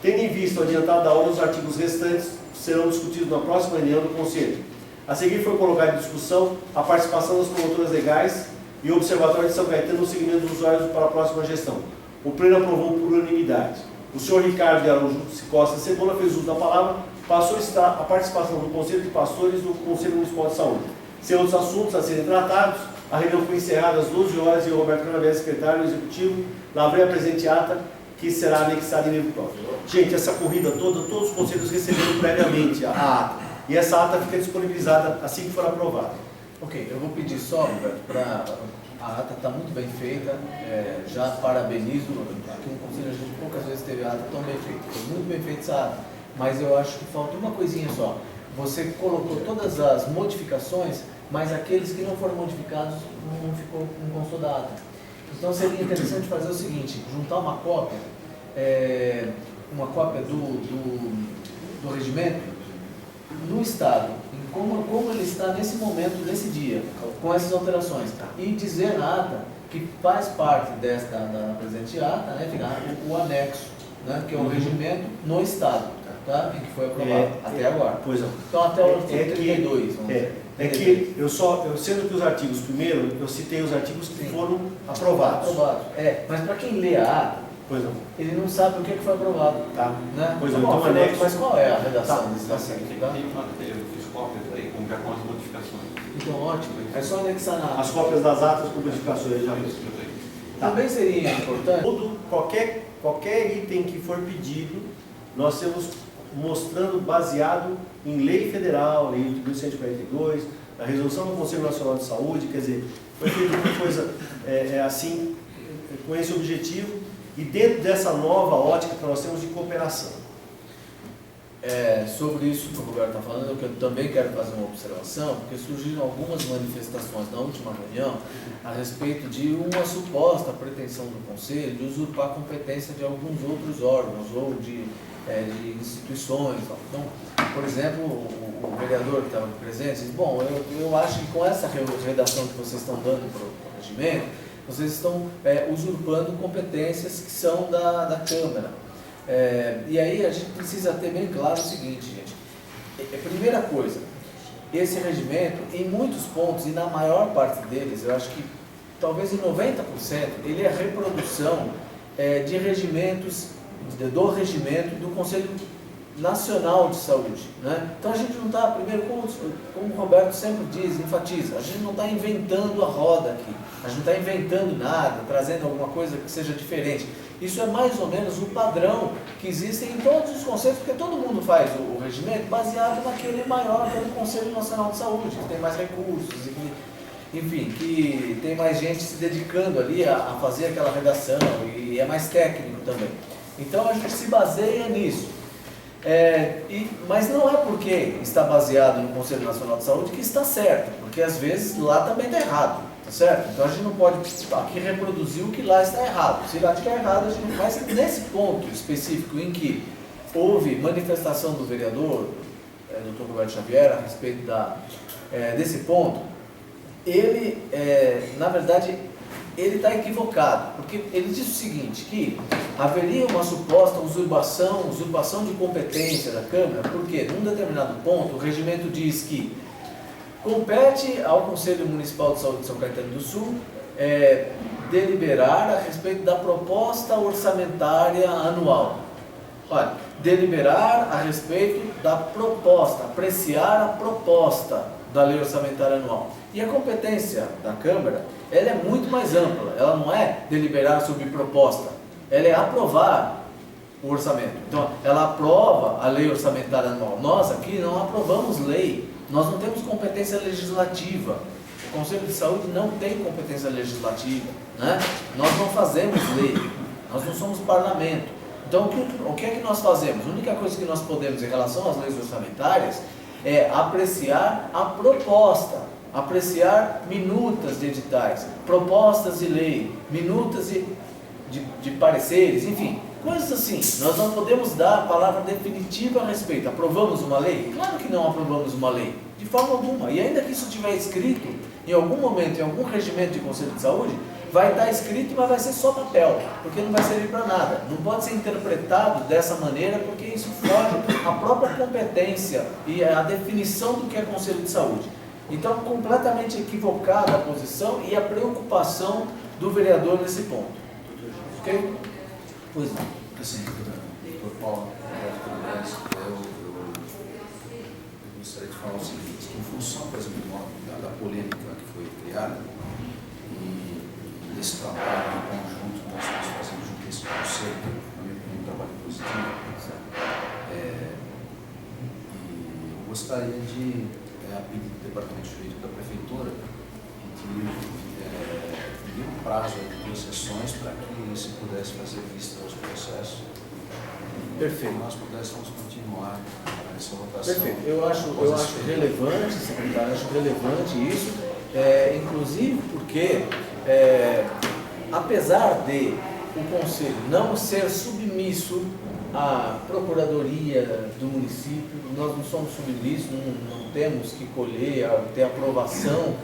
Tendo em vista o adiantado da obra, os artigos restantes serão discutidos na próxima reunião do Conselho. A seguir foi colocada em discussão a participação das promotoras legais e o Observatório de São Caetano no segmento dos usuários para a próxima gestão. O Pleno aprovou por unanimidade. O senhor Ricardo de Araújo Costa Cebola fez uso da palavra, passou a estar a participação do Conselho de Pastores e do Conselho Municipal de Saúde. Sem outros assuntos a serem tratados, a reunião foi encerrada às 12 horas e o Roberto Canavés, secretário executivo, lavrei a presente ata, que será anexada em livro próprio. Gente, essa corrida toda, todos os conselhos receberam previamente a ata. E essa ata fica disponibilizada assim que for aprovada. Ok, eu vou pedir só, Roberto, para... A ata está muito bem feita, já parabenizo, aqui no Conselho a gente poucas vezes teve a ata tão bem feita, foi muito bem feita essa ata, mas eu acho que falta uma coisinha só. Você colocou todas as modificações, mas aqueles que não foram modificados não constou da ata. Então seria interessante fazer o seguinte: juntar uma cópia do regimento no Estado, em como ele está nesse momento, nesse dia, com essas alterações, e dizer na ata que faz parte da presente ata, né, o anexo, né, que é o regimento no Estado, tá, em que foi aprovado até agora. Pois não. Então até o artigo 32. Que eu sendo que os artigos, primeiro, eu citei os artigos que foram aprovados. Mas para quem lê a ata, pois não, ele não sabe o que foi aprovado. Tá. Né? Pois não, então anexo. Mas qual é a redação desse Tem uma fiz cópias aí, já com as modificações. Então, ótimo. É só anexar na ata. As cópias das atas com modificações já fiz. Também seria importante. Qualquer item que for pedido, nós temos mostrando baseado em lei federal, lei 1142, a resolução do Conselho Nacional de Saúde, quer dizer, foi feita uma coisa assim, com esse objetivo, e dentro dessa nova ótica que nós temos de cooperação. Sobre isso que o Roberto está falando, eu também quero fazer uma observação, porque surgiram algumas manifestações na última reunião a respeito de uma suposta pretensão do Conselho de usurpar a competência de alguns outros órgãos ou de instituições. Então, por exemplo, o vereador que estava presente disse: bom, eu acho que com essa redação que vocês estão dando para o regimento, vocês estão usurpando competências que são da Câmara. E aí a gente precisa ter bem claro o seguinte, gente. Primeira coisa, esse regimento, em muitos pontos, e na maior parte deles, eu acho que talvez em 90%, ele é a reprodução de regimentos, do regimento do Conselho Nacional de Saúde, né? Então a gente não está, primeiro, como o Roberto sempre diz, enfatiza, a gente não está inventando a roda aqui, a gente não está inventando nada, trazendo alguma coisa que seja diferente. Isso é mais ou menos o padrão que existe em todos os conselhos, porque todo mundo faz o regimento baseado naquele maior, que é o Conselho Nacional de Saúde, que tem mais recursos, enfim, que tem mais gente se dedicando ali a fazer aquela redação e é mais técnico também. Então a gente se baseia nisso. Mas não é porque está baseado no Conselho Nacional de Saúde que está certo, porque às vezes lá também está errado. Tá certo? Então a gente não pode aqui reproduzir o que lá está errado. Se lá estiver errado, a gente não faz. Nesse ponto específico em que houve manifestação do vereador, Dr. Roberto Xavier, a respeito desse ponto, ele, na verdade, ele está equivocado, porque ele diz o seguinte, que haveria uma suposta usurpação de competência da Câmara, porque num determinado ponto o regimento diz que compete ao Conselho Municipal de Saúde de São Caetano do Sul deliberar a respeito da proposta orçamentária anual. Olha, deliberar a respeito da proposta, apreciar a proposta da lei orçamentária anual. E a competência da Câmara, ela é muito mais ampla. Ela não é deliberar sobre proposta, ela é aprovar o orçamento. Então, ela aprova a lei orçamentária anual. Nós aqui não aprovamos lei, nós não temos competência legislativa. O Conselho de Saúde não tem competência legislativa, né? Nós não fazemos lei, nós não somos parlamento. Então, o que é que nós fazemos? A única coisa que nós podemos em relação às leis orçamentárias é apreciar a proposta, apreciar minutas de editais, propostas de lei, minutas de pareceres, enfim, coisas assim. Nós não podemos dar a palavra definitiva a respeito. Aprovamos uma lei? Claro que não aprovamos uma lei, de forma alguma. E ainda que isso estiver escrito em algum momento, em algum regimento de Conselho de Saúde, vai estar escrito, mas vai ser só papel, porque não vai servir para nada. Não pode ser interpretado dessa maneira, porque isso foge à própria competência e à definição do que é Conselho de Saúde. Então, completamente equivocada a posição e a preocupação do vereador nesse ponto. Ok? Pois não. Assim, doutor Paulo, eu gostaria de falar o seguinte, que em função, por exemplo, da polêmica que foi criada, esse trabalho em conjunto nós estamos fazendo junto a esse conselho, na minha opinião, um trabalho positivo. E eu gostaria de, a pedido do Departamento Jurídico da Prefeitura, pedir um prazo de 2 sessões para que se pudesse fazer vista aos processos. Perfeito. E nós pudéssemos continuar essa votação. Perfeito. Eu acho relevante, secretário, acho relevante isso, inclusive porque apesar de o Conselho não ser submisso à Procuradoria do município, nós não somos submissos, não temos que colher, ter aprovação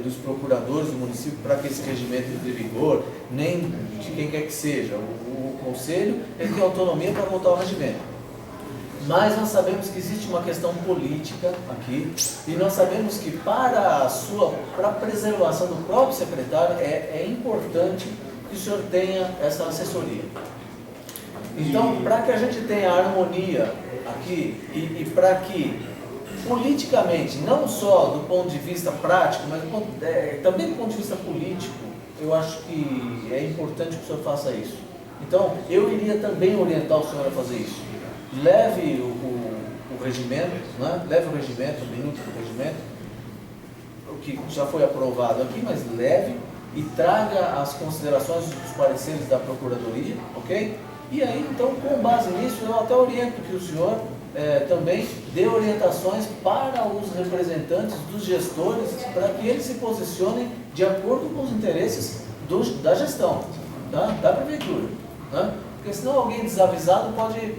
dos procuradores do município para que esse regimento entre em vigor, nem de quem quer que seja. O Conselho ele tem autonomia para votar o regimento. Mas nós sabemos que existe uma questão política aqui, e nós sabemos que para a preservação do próprio secretário é importante que o senhor tenha essa assessoria. Então, para que a gente tenha harmonia aqui e para que politicamente, não só do ponto de vista prático, mas também do ponto de vista político, eu acho que é importante que o senhor faça isso. Então, eu iria também orientar o senhor a fazer isso. Leve o regimento, né? Leve o regimento, o minuto do regimento, o que já foi aprovado aqui, mas leve e traga as considerações dos pareceres da Procuradoria, ok? E aí, então, com base nisso, eu até oriento que o senhor também dê orientações para os representantes dos gestores, para que eles se posicionem de acordo com os interesses da gestão, tá? Da Prefeitura, né? Porque senão alguém desavisado pode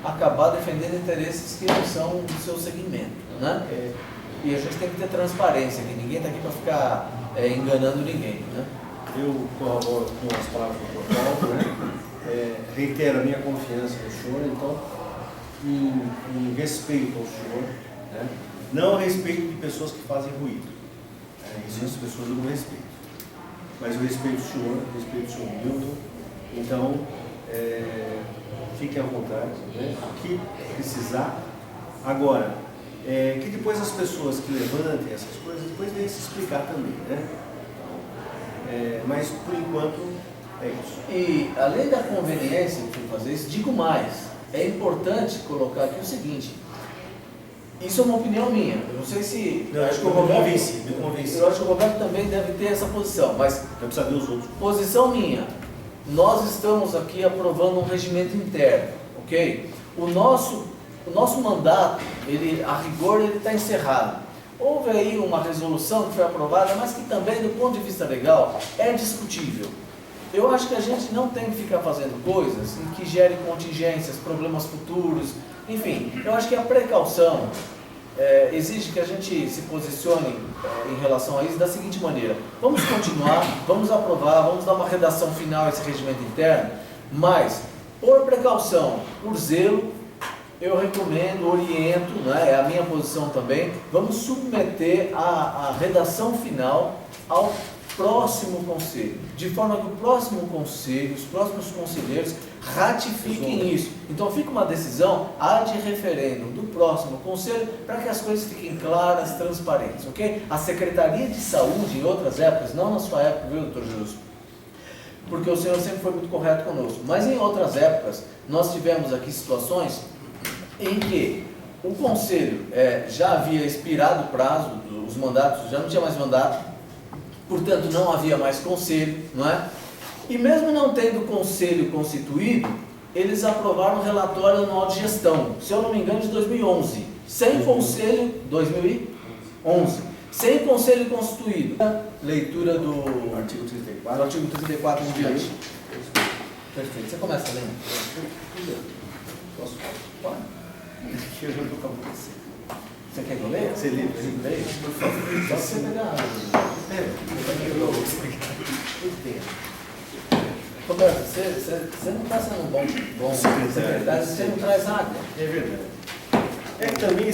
acabar defendendo interesses que não são do seu segmento, né? E a gente tem que ter transparência, que ninguém está aqui para ficar enganando ninguém, né? Eu corroboro com as palavras do Dr. Paulo, né? Reitero a minha confiança no senhor, então, em respeito ao senhor, né? Não a respeito de pessoas que fazem ruído. Existem pessoas que eu não respeito, mas eu respeito o senhor, respeito o senhor Milton, então, fiquem à vontade, né? O que precisar. Agora, que depois as pessoas que levantem essas coisas, depois devem se explicar também, né? Mas, por enquanto, é isso. E, além da conveniência de fazer isso, digo mais, é importante colocar aqui o seguinte, isso é uma opinião minha, eu não sei se... Não, acho que eu convenci. Eu acho que o Roberto também deve ter essa posição, mas... Eu preciso saber os outros. Posição minha. Nós estamos aqui aprovando um regimento interno, ok? O nosso mandato, a rigor, ele está encerrado. houve aí uma resolução que foi aprovada, mas que também, do ponto de vista legal, é discutível. Eu acho que a gente não tem que ficar fazendo coisas em que gerem contingências, problemas futuros, enfim, eu acho que a precaução exige que a gente se posicione em relação a isso da seguinte maneira: vamos continuar, vamos aprovar, vamos dar uma redação final a esse regimento interno, mas, por precaução, por zelo, eu recomendo, oriento, né, é a minha posição também, vamos submeter a redação final ao próximo conselho, de forma que o próximo conselho, os próximos conselheiros ratifiquem isso. Então fica uma decisão ad referendum do próximo conselho, para que as coisas fiquem claras, transparentes, ok? A Secretaria de Saúde, em outras épocas, não na sua época, viu, doutor Justo? Porque o senhor sempre foi muito correto conosco, mas em outras épocas, nós tivemos aqui situações em que o conselho já havia expirado o prazo, os mandatos, já não tinha mais mandato, portanto não havia mais conselho, não é? E mesmo não tendo conselho constituído, eles aprovaram o relatório anual de gestão, se eu não me engano, de 2011, sem conselho, 2011, sem conselho constituído. Leitura do Artigo 34. do artigo 34 em diante. Perfeito. Você começa lendo? Posso? Pode. Que eu não vou você. Você quer que eu leia? Você lê? Leia? Por favor. Só você pegar. Roberto, você não está sendo um bom secretário, você não traz água. É verdade. É que também